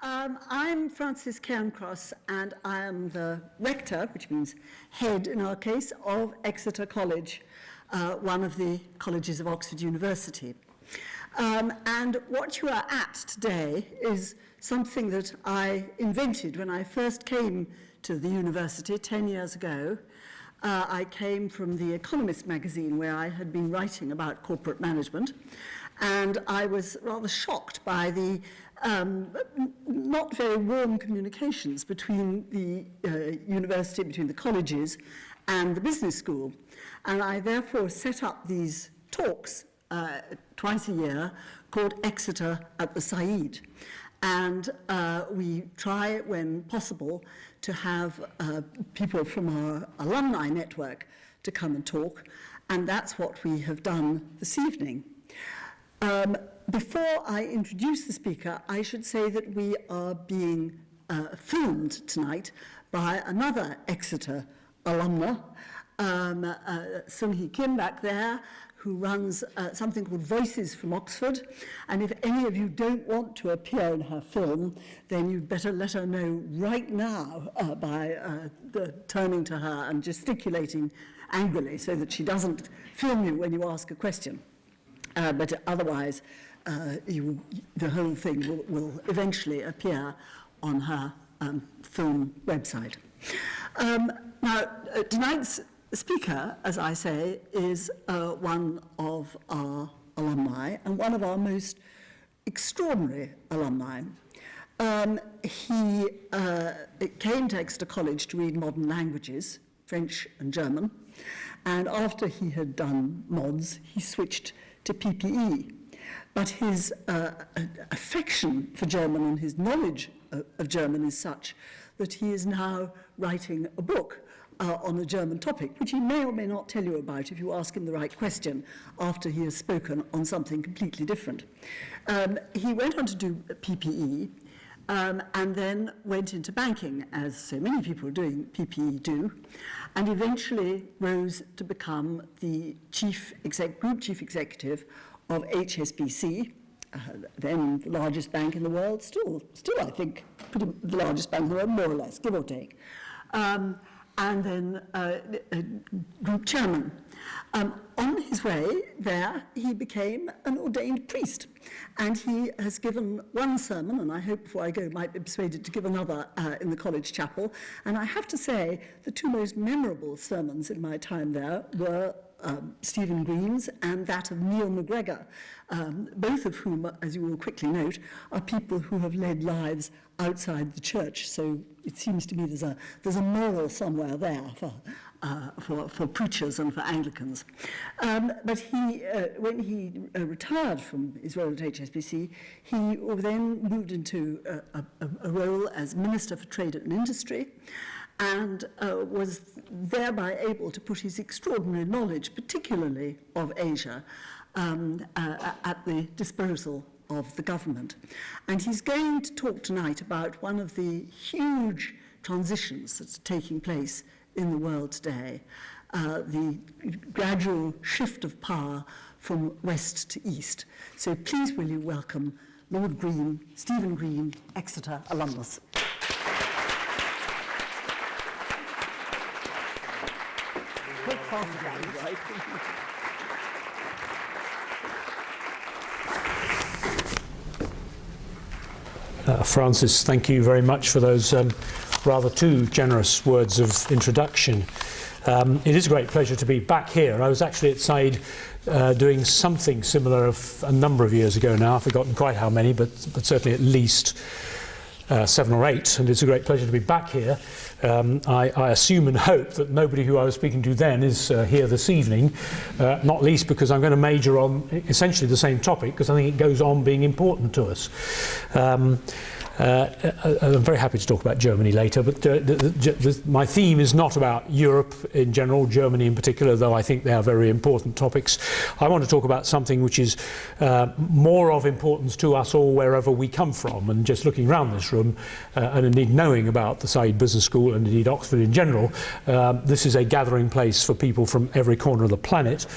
I'm Frances Cairncross, and I am the rector, which means head in our case, of Exeter College, one of the colleges of Oxford University. And what you are at today is something that I invented when I first came to the university 10 years ago. I came from The Economist magazine, where I had been writing about corporate management, and I was rather shocked by the not very warm communications between the university, between the colleges and the business school. And I therefore set up these talks twice a year called Exeter at the Said. And we try, when possible, to have people from our alumni network to come and talk, and that's what we have done this evening. Before I introduce the speaker, I should say that we are being filmed tonight by another Exeter alumna, Sung-Hee Kim back there, who runs something called Voices from Oxford. And if any of you don't want to appear in her film, then you'd better let her know right now by turning to her and gesticulating angrily so that she doesn't film you when you ask a question. But otherwise, the whole thing will eventually appear on her film website. Now, tonight's speaker, as I say, is one of our alumni and one of our most extraordinary alumni. He came to Exeter College to read modern languages, French and German, and after he had done mods, he switched to PPE. But his affection for German and his knowledge of German is such that he is now writing a book on a German topic, which he may or may not tell you about if you ask him the right question after he has spoken on something completely different. He went on to do PPE and then went into banking, as so many people doing PPE do, and eventually rose to become the group chief executive of HSBC, then the largest bank in the world, still I think, the largest bank in the world, more or less, give or take. And then group chairman. On his way there, he became an ordained priest, and he has given one sermon, and I hope before I go might be persuaded to give another in the college chapel. And I have to say, the two most memorable sermons in my time there were Stephen Green's and that of Neil MacGregor, both of whom, as you will quickly note, are people who have led lives outside the church. So it seems to me there's a moral somewhere there for preachers and for Anglicans. But he, when he retired from his role at HSBC, he then moved into a role as Minister for Trade and Industry, and was thereby able to put his extraordinary knowledge, particularly of Asia, at the disposal of the government. And he's going to talk tonight about one of the huge transitions that's taking place in the world today, the gradual shift of power from west to east. So please will you welcome Lord Green, Stephen Green, Exeter alumnus. Frances, thank you very much for those rather too generous words of introduction. It is a great pleasure to be back here. I was actually at Said doing something similar a number of years ago now. I've forgotten quite how many, but certainly at least 7 or 8, and it's a great pleasure to be back here. I assume and hope that nobody who I was speaking to then is here this evening, not least because I'm going to major on essentially the same topic, because I think it goes on being important to us. I'm very happy to talk about Germany later, but my theme is not about Europe in general, Germany in particular, though I think they are very important topics. I want to talk about something which is more of importance to us all wherever we come from, and just looking around this room and indeed knowing about the Said Business School and indeed Oxford in general, this is a gathering place for people from every corner of the planet.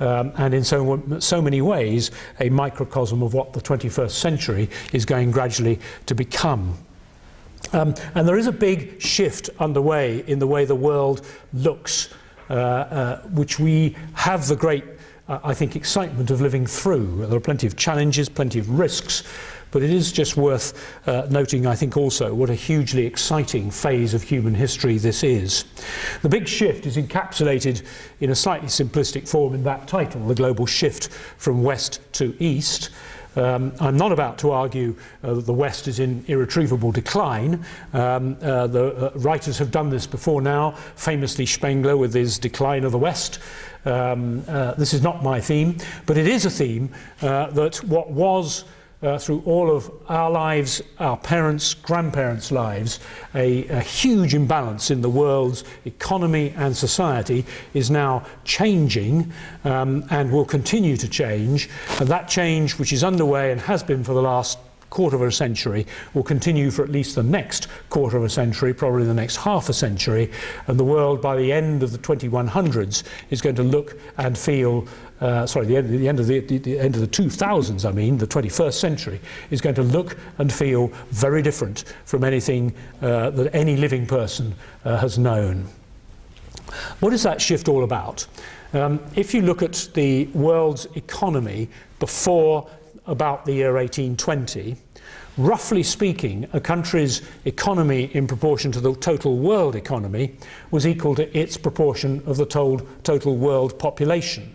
and in so many ways a microcosm of what the 21st century is going gradually to become. And there is a big shift underway in the way the world looks, which we have the great, I think, excitement of living through. There are plenty of challenges, plenty of risks, but it is just worth noting, I think, also what a hugely exciting phase of human history this is. The big shift is encapsulated in a slightly simplistic form in that title, The Global Shift from West to East. I'm not about to argue that the West is in irretrievable decline. The writers have done this before now, famously Spengler with his Decline of the West. This is not my theme, but it is a theme that what was through all of our lives, our parents', grandparents' lives, a huge imbalance in the world's economy and society is now changing and will continue to change. And that change, which is underway and has been for the last quarter of a century, will continue for at least the next quarter of a century, probably the next half a century, and the world by the end of the 2100s is going to look and feel the end of the 2000s, I mean, the 21st century, is going to look and feel very different from anything that any living person has known. What is that shift all about? If you look at the world's economy before about the year 1820, roughly speaking, a country's economy in proportion to the total world economy was equal to its proportion of the total world population.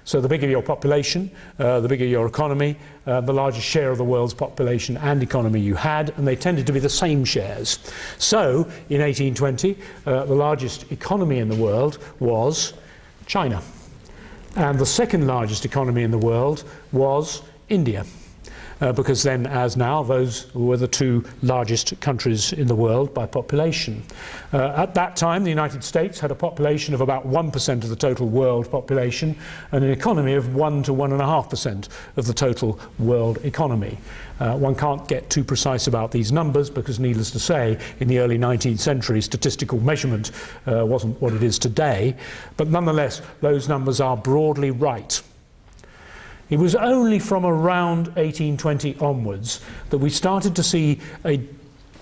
So the bigger your population, the bigger your economy, the larger share of the world's population and economy you had, and they tended to be the same shares. So in 1820, the largest economy in the world was China. And the second largest economy in the world was India. Because then, as now, those were the two largest countries in the world by population. At that time, the United States had a population of about 1% of the total world population and an economy of 1 to 1.5% of the total world economy. One can't get too precise about these numbers because, needless to say, in the early 19th century, statistical measurement wasn't what it is today. But nonetheless, those numbers are broadly right. It was only from around 1820 onwards that we started to see a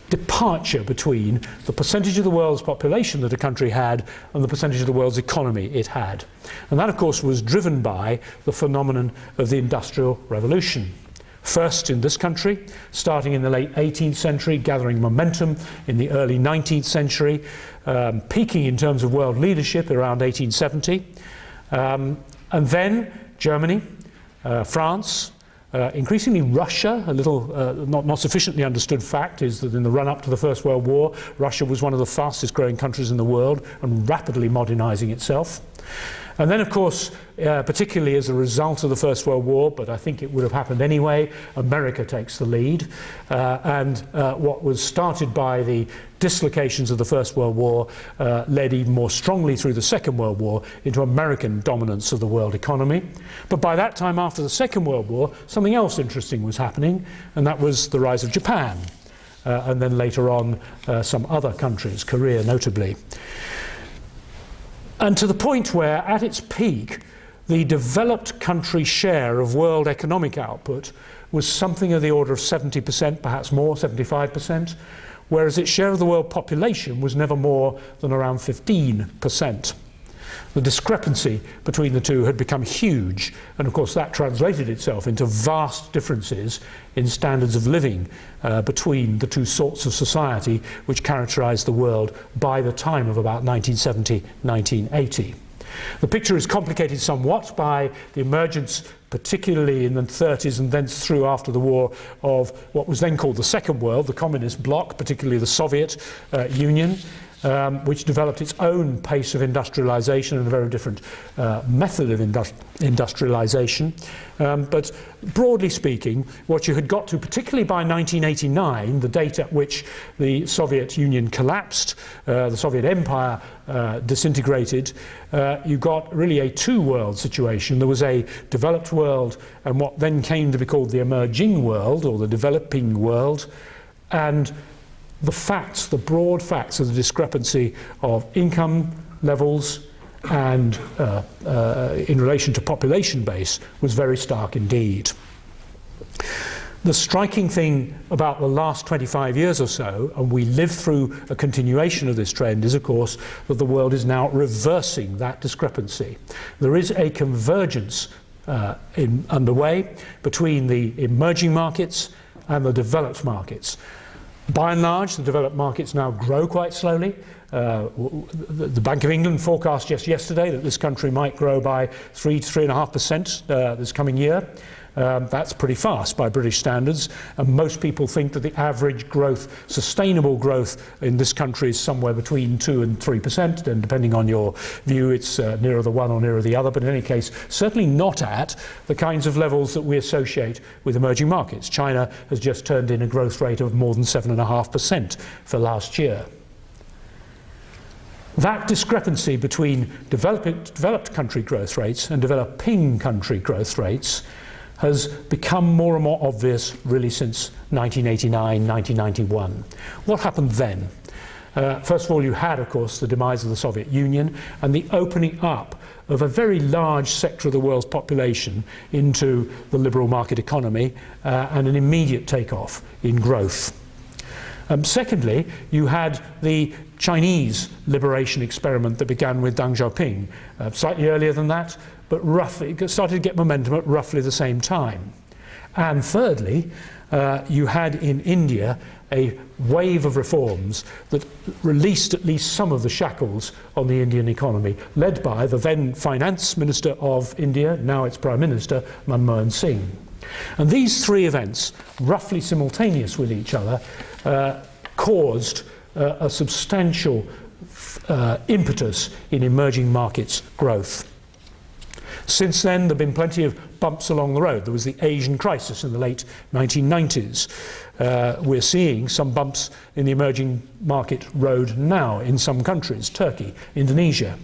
departure between the percentage of the world's population that a country had and the percentage of the world's economy it had. And that, of course, was driven by the phenomenon of the Industrial Revolution. First in this country, starting in the late 18th century, gathering momentum in the early 19th century, peaking in terms of world leadership around 1870. And then Germany, France, increasingly Russia. A little not sufficiently understood fact is that in the run-up to the First World War, Russia was one of the fastest growing countries in the world and rapidly modernizing itself. And then, of course, particularly as a result of the First World War, but I think it would have happened anyway, America takes the lead. And what was started by the dislocations of the First World War led even more strongly through the Second World War into American dominance of the world economy. But by that time, after the Second World War, something else interesting was happening, and that was the rise of Japan. And then later on, some other countries, Korea notably. And to the point where, at its peak, the developed country share of world economic output was something of the order of 70%, perhaps more, 75%, whereas its share of the world population was never more than around 15%. The discrepancy between the two had become huge, and of course that translated itself into vast differences in standards of living between the two sorts of society which characterized the world by the time of about 1970, 1980. The picture is complicated somewhat by the emergence, particularly in the 30s and then through after the war, of what was then called the Second World, the communist bloc, particularly the Soviet Union, which developed its own pace of industrialization and a very different method of industrialization. But broadly speaking, what you had got to, particularly by 1989, the date at which the Soviet Union collapsed, the Soviet Empire disintegrated, you got really a two-world situation. There was a developed world and what then came to be called the emerging world, or the developing world, and the facts, the broad facts of the discrepancy of income levels and in relation to population base was very stark indeed. The striking thing about the last 25 years or so, and we live through a continuation of this trend, is of course that the world is now reversing that discrepancy. There is a convergence underway between the emerging markets and the developed markets. By and large, the developed markets now grow quite slowly. The Bank of England forecast just yesterday that this country might grow by 3 to 3.5% this coming year. That's pretty fast by British standards, and most people think that the average growth, sustainable growth in this country is somewhere between 2 and 3%, and depending on your view it's nearer the one or nearer the other, but in any case certainly not at the kinds of levels that we associate with emerging markets. China has just turned in a growth rate of more than 7.5% for last year. That discrepancy between developed country growth rates and developing country growth rates has become more and more obvious really since 1989, 1991. What happened then? First of all, you had, of course, the demise of the Soviet Union and the opening up of a very large sector of the world's population into the liberal market economy and an immediate takeoff in growth. Secondly, you had the Chinese liberation experiment that began with Deng Xiaoping, slightly earlier than that, but roughly it started to get momentum at roughly the same time. And thirdly, you had in India a wave of reforms that released at least some of the shackles on the Indian economy, led by the then Finance Minister of India, now its Prime Minister, Manmohan Singh. And these three events, roughly simultaneous with each other, caused a substantial impetus in emerging markets growth. Since then, there have been plenty of bumps along the road. There was the Asian crisis in the late 1990s. We're seeing some bumps in the emerging market road now in some countries, Turkey, Indonesia.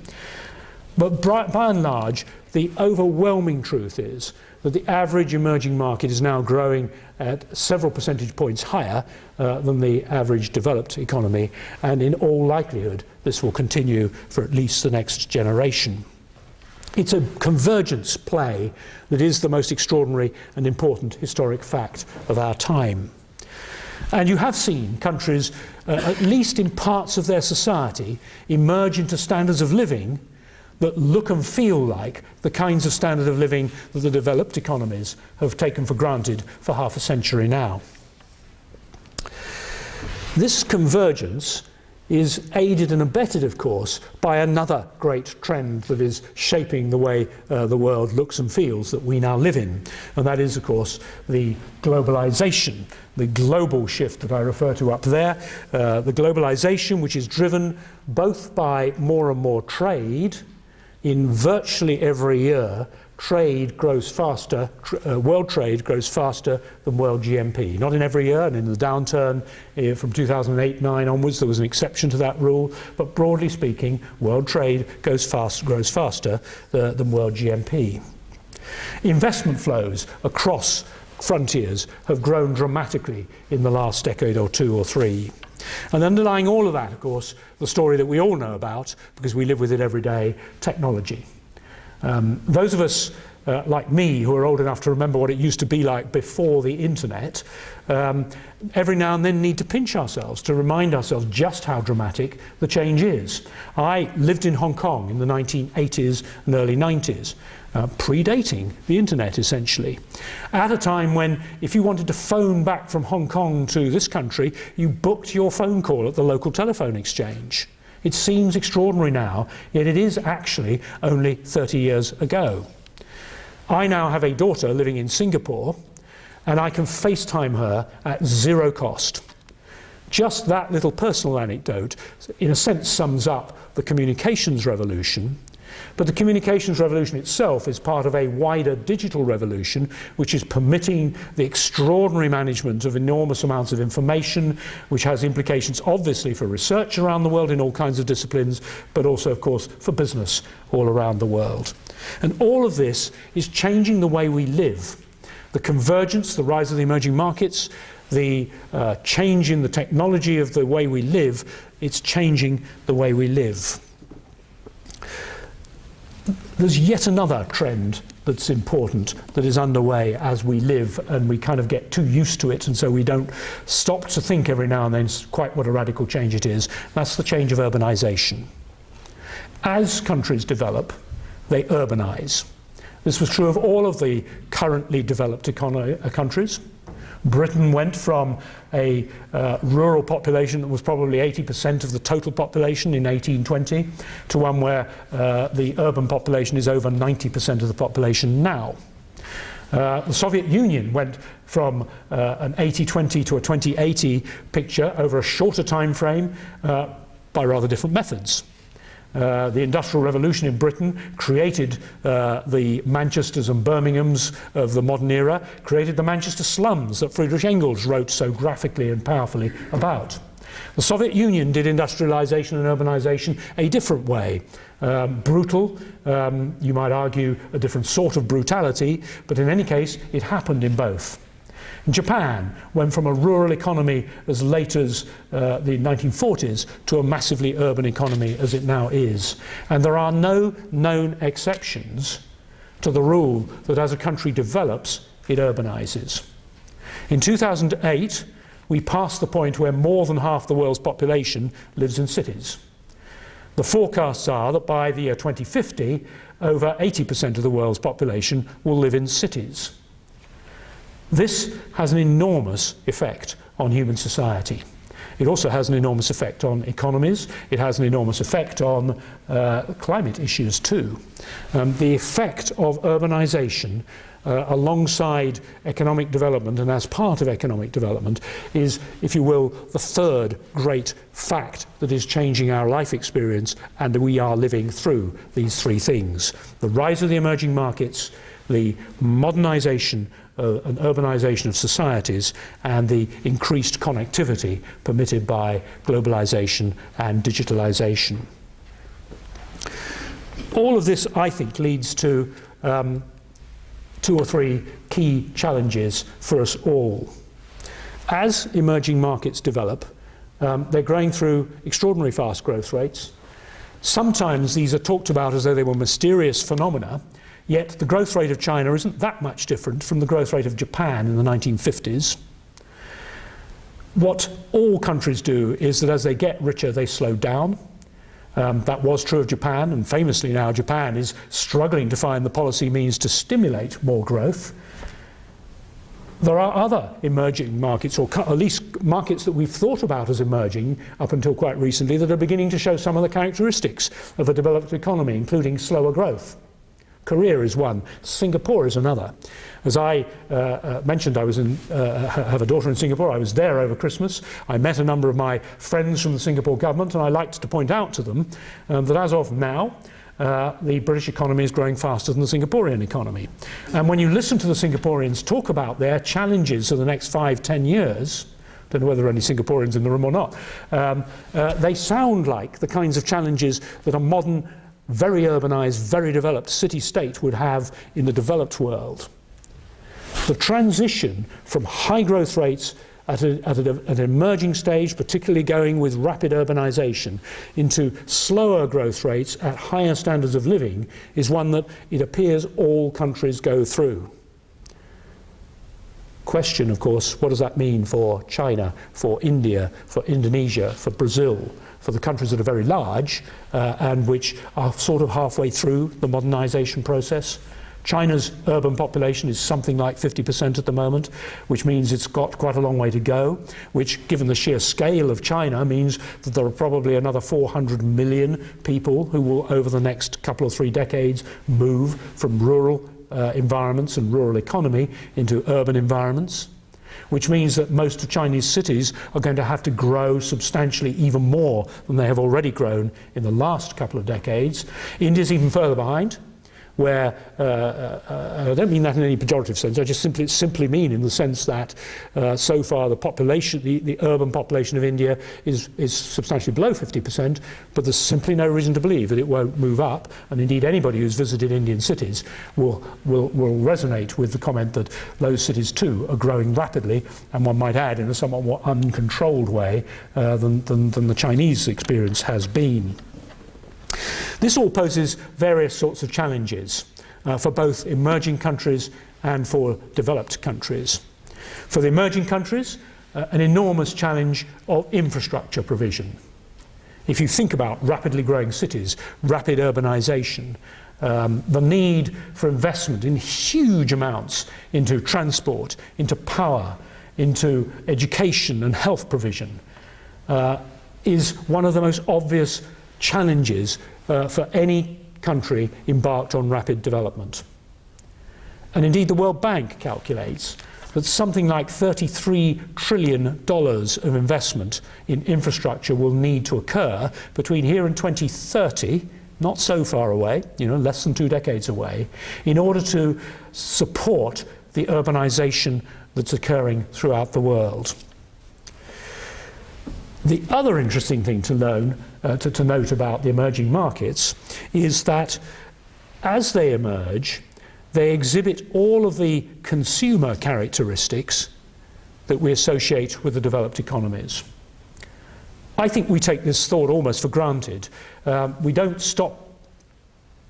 But by and large, the overwhelming truth is that the average emerging market is now growing at several percentage points higher than the average developed economy, and in all likelihood this will continue for at least the next generation. It's a convergence play that is the most extraordinary and important historic fact of our time. And you have seen countries, at least in parts of their society, emerge into standards of living that look and feel like the kinds of standard of living that the developed economies have taken for granted for half a century now. This convergence is aided and abetted, of course, by another great trend that is shaping the way the world looks and feels that we now live in. And that is, of course, the globalization, the global shift that I refer to up there. The globalization which is driven both by more and more trade. In virtually every year, trade grows faster, world trade grows faster than world GNP. Not in every year, and in the downturn from 2008-9 onwards, there was an exception to that rule, but broadly speaking, world trade grows faster than world GNP. Investment flows across frontiers have grown dramatically in the last decade or two or three. And underlying all of that, of course, the story that we all know about, because we live with it every day, technology. Those of us like me who are old enough to remember what it used to be like before the internet, every now and then need to pinch ourselves to remind ourselves just how dramatic the change is. I lived in Hong Kong in the 1980s and early 90s, predating the internet essentially, at a time when if you wanted to phone back from Hong Kong to this country, you booked your phone call at the local telephone exchange. It seems extraordinary now, yet it is actually only 30 years ago. I now have a daughter living in Singapore, and I can FaceTime her at zero cost. Just that little personal anecdote, in a sense, sums up the communications revolution. But the communications revolution itself is part of a wider digital revolution, which is permitting the extraordinary management of enormous amounts of information, which has implications obviously for research around the world in all kinds of disciplines, but also, of course, for business all around the world. And all of this is changing the way we live. The convergence, the rise of the emerging markets, the change in the technology of the way we live, it's changing the way we live. there's yet another trend that's important, that is underway as we live, and we kind of get too used to it, and so we don't stop to think every now and then quite what a radical change it is. That's the change of urbanisation. As countries develop, they urbanize. This was true of all of the currently developed countries. Britain went from a rural population that was probably 80% of the total population in 1820 to one where the urban population is over 90% of the population now. The Soviet Union went from an 80-20 to a 20-80 picture over a shorter time frame by rather different methods. The Industrial Revolution in Britain created the Manchesters and Birminghams of the modern era, created the Manchester slums that Friedrich Engels wrote so graphically and powerfully about. The Soviet Union did industrialization and urbanization a different way. Brutal, you might argue a different sort of brutality, but in any case, it happened in both. Japan went from a rural economy as late as the 1940s to a massively urban economy as it now is. And there are no known exceptions to the rule that as a country develops, it urbanizes. In 2008, we passed the point where more than half the world's population lives in cities. The forecasts are that by the year 2050, over 80% of the world's population will live in cities. This has an enormous effect on human society. It also has an enormous effect on economies. It has an enormous effect on climate issues too. The effect of urbanization alongside economic development and as part of economic development is, if you will, the third great fact that is changing our life experience, and we are living through these three things: the rise of the emerging markets, the modernization and urbanization of societies, and the increased connectivity permitted by globalization and digitalization. All of this, I think, leads to two or three key challenges for us all. As emerging markets develop, they're going through extraordinary fast growth rates. Sometimes these are talked about as though they were mysterious phenomena, yet the growth rate of China isn't that much different from the growth rate of Japan in the 1950s. What all countries do is that as they get richer, they slow down. That was true of Japan, and famously now Japan is struggling to find the policy means to stimulate more growth. There are other emerging markets, or at least markets that we've thought about as emerging up until quite recently, that are beginning to show some of the characteristics of a developed economy, including slower growth. Korea is one. Singapore is another. As I mentioned, I have a daughter in Singapore. I was there over Christmas. I met a number of my friends from the Singapore government, and I liked to point out to them that as of now, the British economy is growing faster than the Singaporean economy. And when you listen to the Singaporeans talk about their challenges for the next 5-10 years, don't know whether there are any Singaporeans in the room or not, they sound like the kinds of challenges that a modern, very urbanized, very developed city-state would have in the developed world. The transition from high growth rates at an emerging stage, particularly going with rapid urbanization, into slower growth rates at higher standards of living, is one that it appears all countries go through. Question, of course, what does that mean for China, for India, for Indonesia, for Brazil, for the countries that are very large and which are sort of halfway through the modernization process? China's urban population is something like 50% at the moment, which means it's got quite a long way to go, which, given the sheer scale of China, means that there are probably another 400 million people who will, over the next couple or 3 decades, move from rural environments and rural economy into urban environments, which means that most of Chinese cities are going to have to grow substantially even more than they have already grown in the last couple of decades. India's even further behind, where, I don't mean that in any pejorative sense, I just simply mean in the sense that so far the population, the urban population of India is substantially below 50%, but there's simply no reason to believe that it won't move up, and indeed anybody who's visited Indian cities will resonate with the comment that those cities too are growing rapidly, and one might add in a somewhat more uncontrolled way than the Chinese experience has been. This all poses various sorts of challenges for both emerging countries and for developed countries. For the emerging countries, an enormous challenge of infrastructure provision. If you think about rapidly growing cities, rapid urbanisation, the need for investment in huge amounts into transport, into power, into education and health provision is one of the most obvious challenges for any country embarked on rapid development. And indeed the World Bank calculates that something like $33 trillion of investment in infrastructure will need to occur between here and 2030, not so far away, less than 2 decades away, in order to support the urbanisation that's occurring throughout the world. The other interesting thing to note about the emerging markets is that as they emerge, they exhibit all of the consumer characteristics that we associate with the developed economies. I think we take this thought almost for granted. We don't stop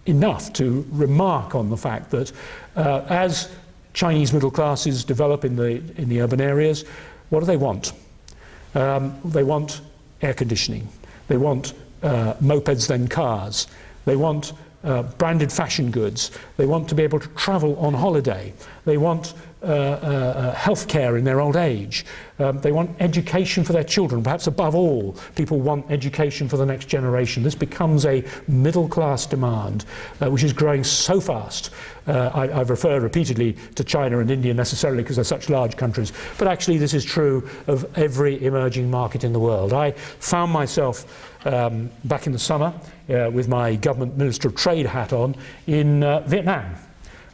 enough to remark on the fact that as Chinese middle classes develop in the urban areas, what do they want? They want air conditioning. They want mopeds, then cars. They want branded fashion goods. They want to be able to travel on holiday. They want health care in their old age. They want education for their children. Perhaps above all, people want education for the next generation. This becomes a middle-class demand, which is growing so fast. I've referred repeatedly to China and India necessarily because they're such large countries, but actually this is true of every emerging market in the world. I found myself back in the summer with my government Minister of Trade hat on in Vietnam.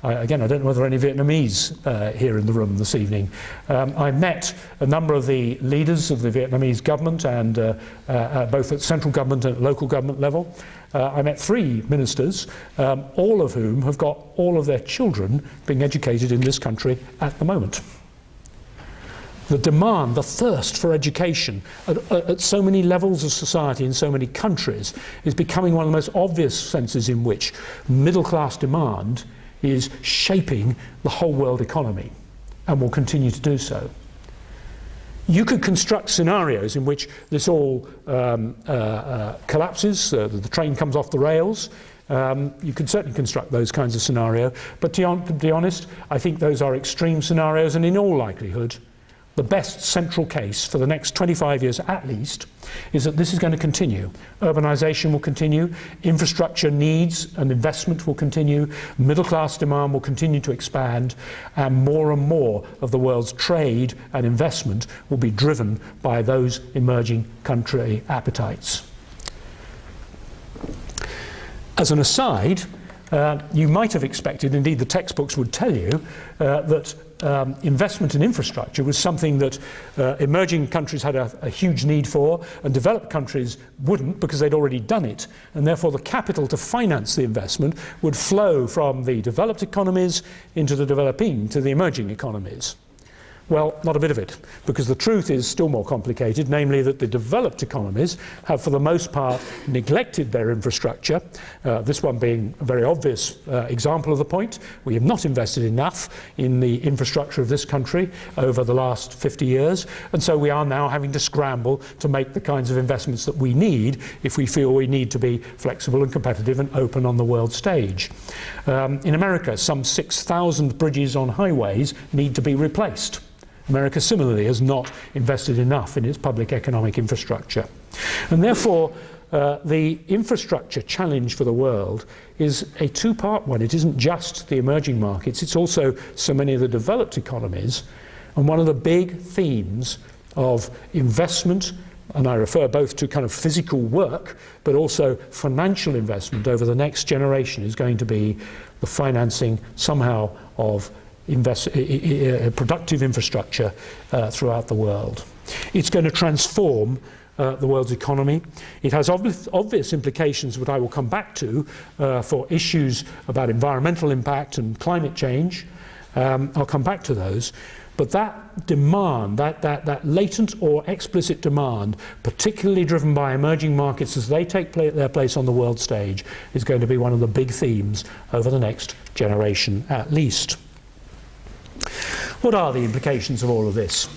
Again, I don't know whether any Vietnamese here in the room this evening. I met a number of the leaders of the Vietnamese government and both at central government and at local government level. I met 3 ministers, all of whom have got all of their children being educated in this country at the moment. The demand, the thirst for education at so many levels of society in so many countries is becoming one of the most obvious senses in which middle-class demand is shaping the whole world economy and will continue to do so. You could construct scenarios in which this all collapses, the train comes off the rails. You could certainly construct those kinds of scenarios, but to be honest, I think those are extreme scenarios, and in all likelihood, the best central case for the next 25 years at least is that this is going to continue. Urbanisation will continue, infrastructure needs and investment will continue, middle class demand will continue to expand, and more of the world's trade and investment will be driven by those emerging country appetites. As an aside, you might have expected, indeed the textbooks would tell you, that investment in infrastructure was something that emerging countries had a huge need for, and developed countries wouldn't because they'd already done it, and therefore the capital to finance the investment would flow from the developed economies into the developing, to the emerging economies. Well, not a bit of it, because the truth is still more complicated, namely that the developed economies have for the most part neglected their infrastructure, this one being a very obvious example of the point. We have not invested enough in the infrastructure of this country over the last 50 years, and so we are now having to scramble to make the kinds of investments that we need if we feel we need to be flexible and competitive and open on the world stage. In America, some 6,000 bridges on highways need to be replaced. America similarly has not invested enough in its public economic infrastructure. And therefore, the infrastructure challenge for the world is a two-part one. It isn't just the emerging markets, it's also so many of the developed economies. And one of the big themes of investment, and I refer both to kind of physical work, but also financial investment over the next generation, is going to be the financing somehow of productive infrastructure throughout the world. It's going to transform the world's economy. It has obvious implications, which I will come back to, for issues about environmental impact and climate change. I'll come back to those. But that demand, that latent or explicit demand, particularly driven by emerging markets as they take their place on the world stage, is going to be one of the big themes over the next generation at least. What are the implications of all of this?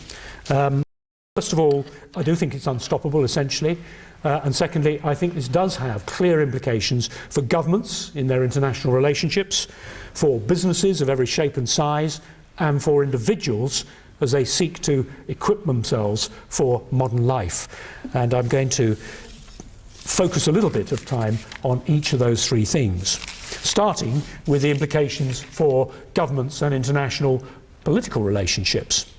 First of all, I do think it's unstoppable, essentially. And secondly, I think this does have clear implications for governments in their international relationships, for businesses of every shape and size, and for individuals as they seek to equip themselves for modern life. And I'm going to focus a little bit of time on each of those three things, starting with the implications for governments and international political relationships.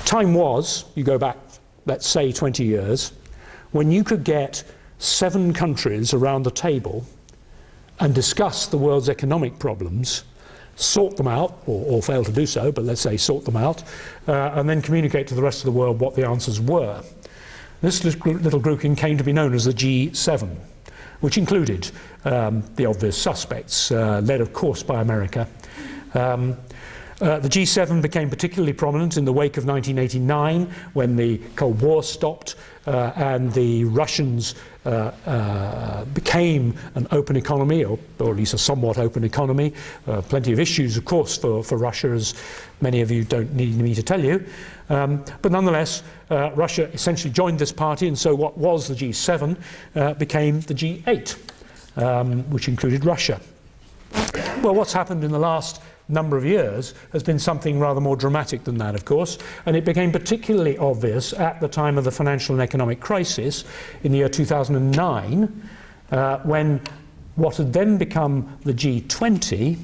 Time was, you go back, let's say 20 years, when you could get 7 countries around the table and discuss the world's economic problems, sort them out, or fail to do so, but let's say sort them out, and then communicate to the rest of the world what the answers were. This little grouping came to be known as the G7, which included the obvious suspects, led of course by America. The G7 became particularly prominent in the wake of 1989, when the Cold War stopped and the Russians became an open economy, or at least a somewhat open economy. Plenty of issues, of course, for Russia, as many of you don't need me to tell you. But nonetheless, Russia essentially joined this party, and so what was the G7 became the G8, which included Russia. Well, what's happened in the last number of years has been something rather more dramatic than that, of course, and it became particularly obvious at the time of the financial and economic crisis in the year 2009, when what had then become the G20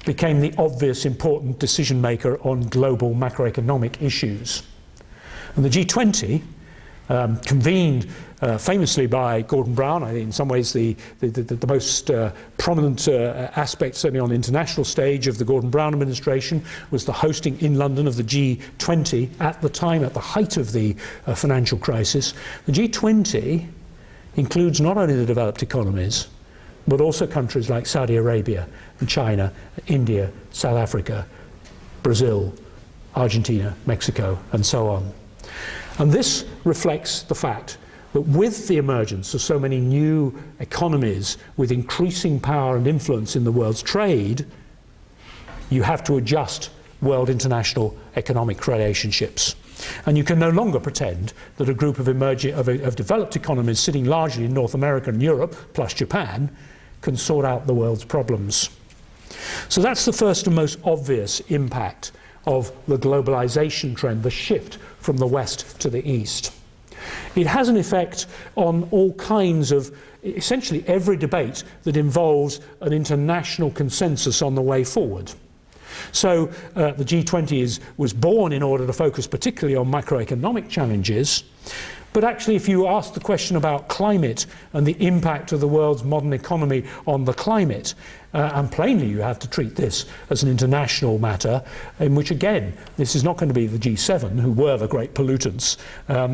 became the obvious important decision maker on global macroeconomic issues. And the G20, convened famously by Gordon Brown, I think in some ways the most prominent aspect, certainly on the international stage, of the Gordon Brown administration was the hosting in London of the G20 at the time, at the height of the financial crisis. The G20 includes not only the developed economies, but also countries like Saudi Arabia and China, India, South Africa, Brazil, Argentina, Mexico, and so on. And this reflects the fact that with the emergence of so many new economies with increasing power and influence in the world's trade, you have to adjust world international economic relationships. And you can no longer pretend that a group of developed economies sitting largely in North America and Europe, plus Japan, can sort out the world's problems. So that's the first and most obvious impact of the globalization trend, the shift from the West to the East. It has an effect on all kinds of, essentially every debate that involves an international consensus on the way forward. So the G20 was born in order to focus particularly on macroeconomic challenges, but actually if you ask the question about climate and the impact of the world's modern economy on the climate, and plainly you have to treat this as an international matter, in which again this is not going to be the G7 who were the great pollutants.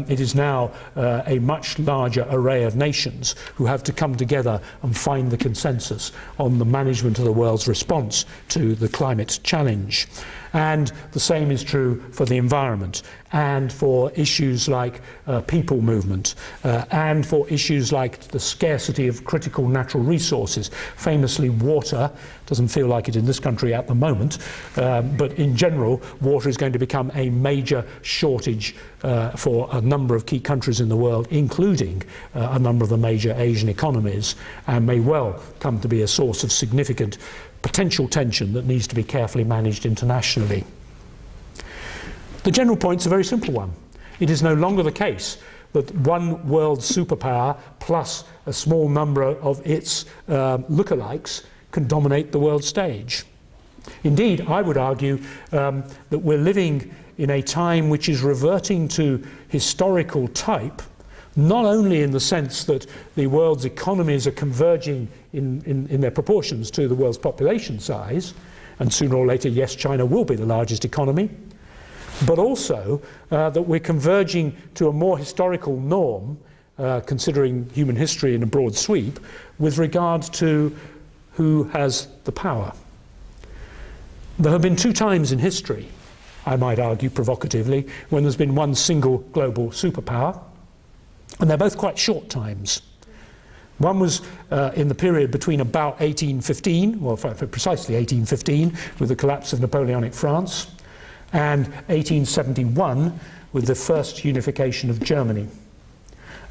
It is now a much larger array of nations who have to come together and find the consensus on the management of the world's response to the climate challenge. And the same is true for the environment, and for issues like people movement, and for issues like the scarcity of critical natural resources, famously water. Doesn't feel like it in this country at the moment, but in general, water is going to become a major shortage for a number of key countries in the world, including a number of the major Asian economies, and may well come to be a source of significant potential tension that needs to be carefully managed internationally. The general point's a very simple one. It is no longer the case that one world superpower plus a small number of its lookalikes can dominate the world stage. Indeed, I would argue that we're living in a time which is reverting to historical type, not only in the sense that the world's economies are converging in their proportions to the world's population size, and sooner or later, yes, China will be the largest economy, but also that we're converging to a more historical norm, considering human history in a broad sweep, with regard to who has the power. There have been 2 times in history, I might argue provocatively, when there's been one single global superpower, and they're both quite short times. One was in the period between about 1815, well, precisely 1815, with the collapse of Napoleonic France, and 1871, with the first unification of Germany.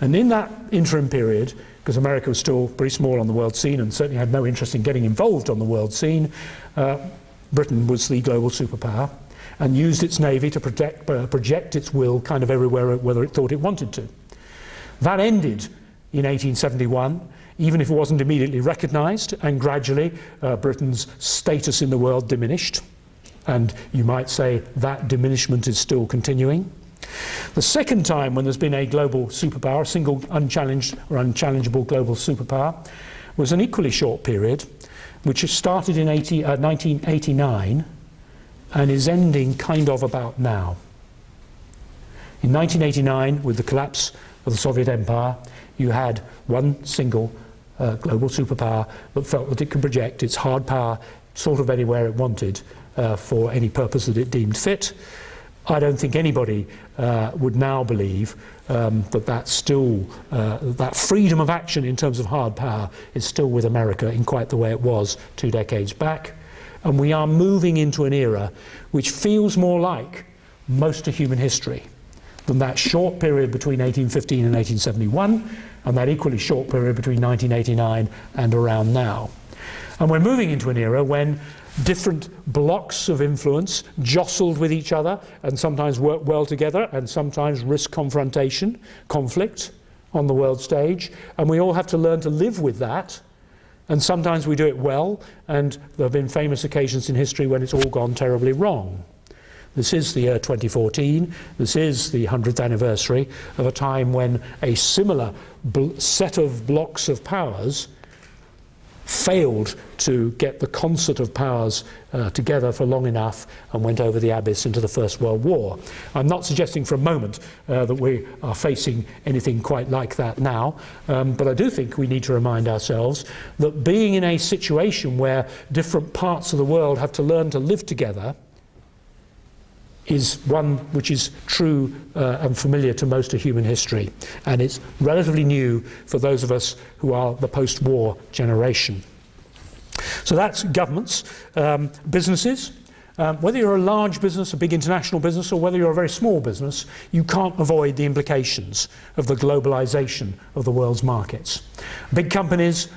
And in that interim period, because America was still very small on the world scene and certainly had no interest in getting involved on the world scene, Britain was the global superpower and used its navy to project its will kind of everywhere whether it thought it wanted to. That ended in 1871, even if it wasn't immediately recognised, and gradually Britain's status in the world diminished. And you might say that diminishment is still continuing. The second time when there's been a global superpower, a single unchallenged or unchallengeable global superpower, was an equally short period, which started in 1989 and is ending kind of about now. In 1989, with the collapse of the Soviet Empire, you had one single global superpower that felt that it could project its hard power sort of anywhere it wanted for any purpose that it deemed fit. I don't think anybody would now believe that freedom of action in terms of hard power is still with America in quite the way it was 2 decades back. And we are moving into an era which feels more like most of human history than that short period between 1815 and 1871, and that equally short period between 1989 and around now. And we're moving into an era when different blocks of influence jostled with each other and sometimes work well together and sometimes risk confrontation, conflict on the world stage, and we all have to learn to live with that. And sometimes we do it well, and there have been famous occasions in history when it's all gone terribly wrong. This is the year 2014. This is the 100th anniversary of a time when a similar set of blocks of powers failed to get the concert of powers together for long enough and went over the abyss into the First World War. I'm not suggesting for a moment that we are facing anything quite like that now, but I do think we need to remind ourselves that being in a situation where different parts of the world have to learn to live together is one which is true and familiar to most of human history, and it's relatively new for those of us who are the post-war generation. So that's governments, businesses. Whether you're a large business, a big international business, or whether you're a very small business, you can't avoid the implications of the globalization of the world's markets. Big companies,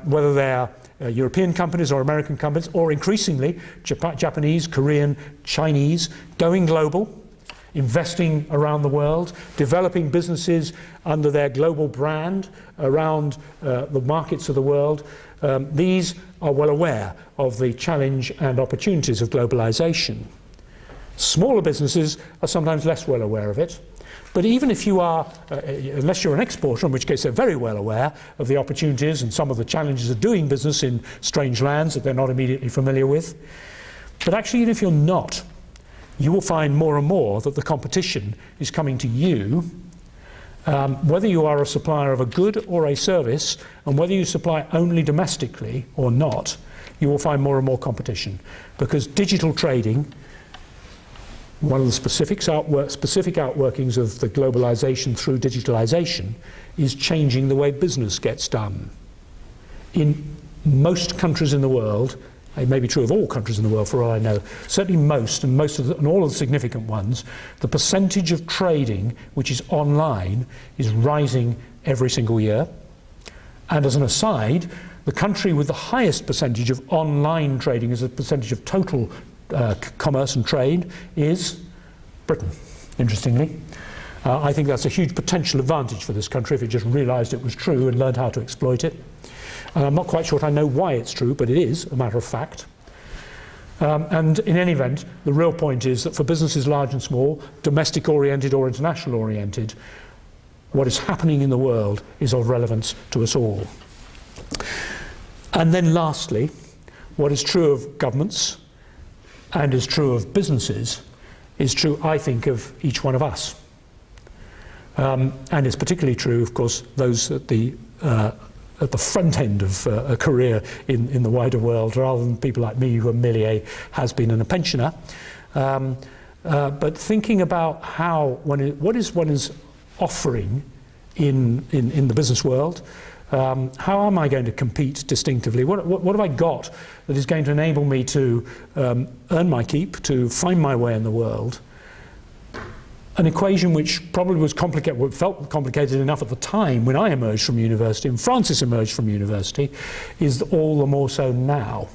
whether they're European companies or American companies, or increasingly Japanese, Korean, Chinese, going global, investing around the world, developing businesses under their global brand around the markets of the world. These are well aware of the challenge and opportunities of globalization. Smaller businesses are sometimes less well aware of it. But even if you are, unless you're an exporter, in which case they're very well aware of the opportunities and some of the challenges of doing business in strange lands that they're not immediately familiar with. But actually, even if you're not, you will find more and more that the competition is coming to you, whether you are a supplier of a good or a service, and whether you supply only domestically or not, you will find more and more competition. Because digital trading, one of the specific outworkings of the globalization through digitalization, is changing the way business gets done. In most countries in the world, it may be true of all countries in the world for all I know, certainly most and all of the significant ones, the percentage of trading which is online is rising every single year. And as an aside, the country with the highest percentage of online trading as a percentage of total commerce and trade is Britain, interestingly. I think that's a huge potential advantage for this country if it just realised it was true and learned how to exploit it. I'm not quite sure I know why it's true, but it is a matter of fact. And in any event, the real point is that for businesses large and small, domestic oriented or international oriented, what is happening in the world is of relevance to us all. And then lastly, what is true of governments and is true of businesses is true, I think, of each one of us. And it's particularly true, of course, those at the at the front end of a career in the wider world, rather than people like me who are merely a has-been and a pensioner. But thinking about how what is one is offering in the business world, how am I going to compete distinctively? What have I got that is going to enable me to earn my keep, to find my way in the world? An equation which probably was complicated, felt complicated enough at the time when I emerged from university and Frances emerged from university, is all the more so now.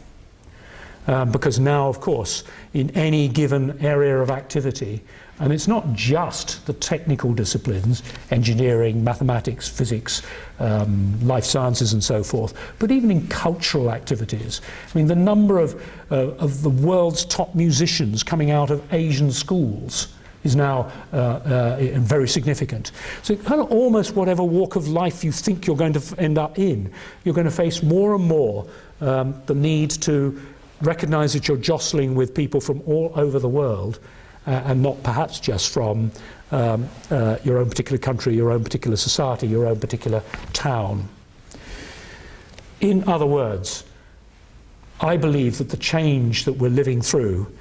Because now, of course, in any given area of activity, and it's not just the technical disciplines, engineering, mathematics, physics, life sciences and so forth, but even in cultural activities. I mean, the number of the world's top musicians coming out of Asian schools is now very significant. So kind of almost whatever walk of life you think you're going to end up in, you're going to face more and more the need to recognise that you're jostling with people from all over the world, and not perhaps just from your own particular country, your own particular society, your own particular town. In other words, I believe that the change that we're living through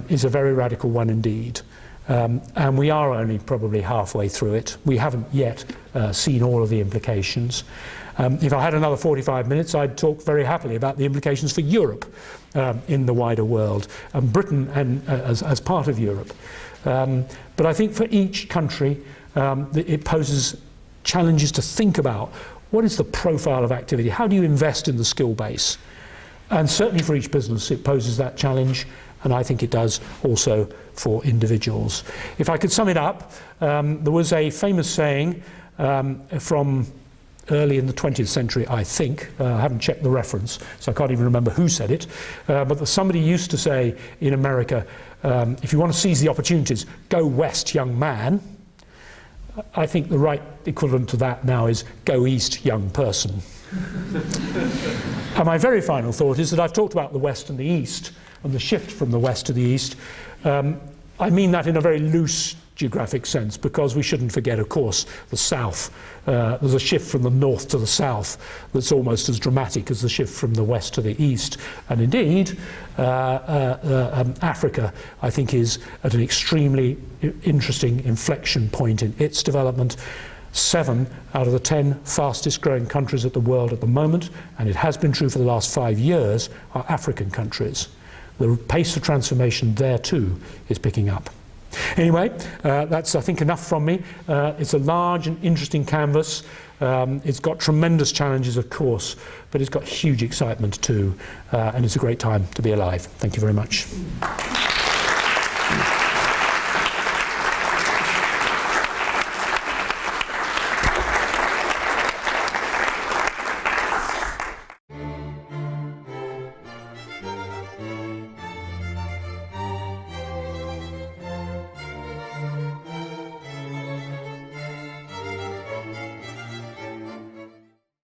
is a very radical one indeed. And we are only probably halfway through it. We haven't yet seen all of the implications. If I had another 45 minutes, I'd talk very happily about the implications for Europe in the wider world, and Britain and as part of Europe. But I think for each country, it poses challenges to think about what is the profile of activity? How do you invest in the skill base? And certainly for each business, it poses that challenge. And I think it does also for individuals. If I could sum it up, there was a famous saying from early in the 20th century, I think. I haven't checked the reference, so I can't even remember who said it. But somebody used to say in America, if you want to seize the opportunities, go west, young man. I think the right equivalent to that now is go east, young person. And my very final thought is that I've talked about the west and the east, and the shift from the west to the east. I mean that in a very loose geographic sense, because we shouldn't forget, of course, the south. There's a shift from the north to the south that's almost as dramatic as the shift from the west to the east. And indeed, Africa, I think, is at an extremely interesting inflection point in its development. 7 out of the 10 fastest growing countries of the world at the moment, and it has been true for the last 5 years, are African countries. The pace of transformation there too is picking up. Anyway, that's I think enough from me. It's a large and interesting canvas. It's got tremendous challenges, of course, but it's got huge excitement too, and it's a great time to be alive. Thank you very much.